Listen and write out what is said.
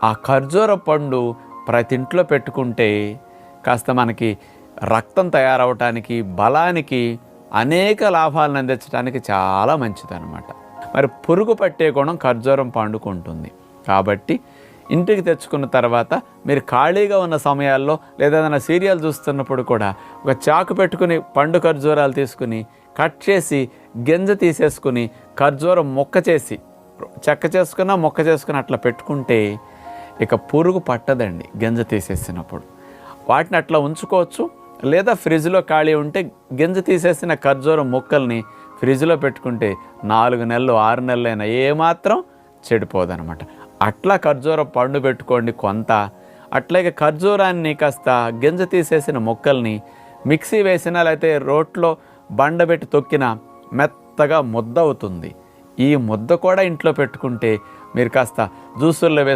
ఆ ఖర్జూర పండు ప్రతి ఇంట్లో పెట్టుకుంటే కాస్త మనకి రక్తం తయారవటానికి, బలానికి, అనేక లాభాలను అందించడానికి చాలా మంచిదన్నమాట. మరి పురుగు పట్టే గుణం ఖర్జూరం పండుకు ఉంటుంది. కాబట్టి ఇంటికి తెచ్చుకున్న తర్వాత మీరు ఖాళీగా ఉన్న సమయాల్లో లేదా ఏదైనా సీరియల్ చూస్తున్నప్పుడు కూడా ఒక చాకు పెట్టుకుని పండు ఖర్జూరాలు తీసుకుని కట్ చేసి గింజ తీసేసుకుని ఖర్జూరం మొక్క చేసి చెక్క చేసుకున్న మొక్క చేసుకుని అట్లా పెట్టుకుంటే ఇక పురుగు పట్టదండి. గింజ తీసేసినప్పుడు వాటిని అట్లా ఉంచుకోవచ్చు. లేదా ఫ్రిడ్జ్లో ఖాళీ ఉంటే గింజ తీసేసిన ఖర్జూరం ముక్కల్ని ఫ్రిడ్జ్లో పెట్టుకుంటే 4 నెలలు 6 నెలలైనా ఏమాత్రం చెడిపోదనమాట. అట్లా ఖర్జూరం పండు పెట్టుకోండి కొంత. అట్లాగే ఖర్జూరాన్ని కాస్త గింజ తీసేసిన ముక్కల్ని మిక్సీ వేసినా లేకపోతే రోట్లో బండబెట్టి తొక్కినా మెత్తగా ముద్ద అవుతుంది. ఈ ముద్ద కూడా ఇంట్లో పెట్టుకుంటే మీరు కాస్త జ్యూసుల్లో వేసి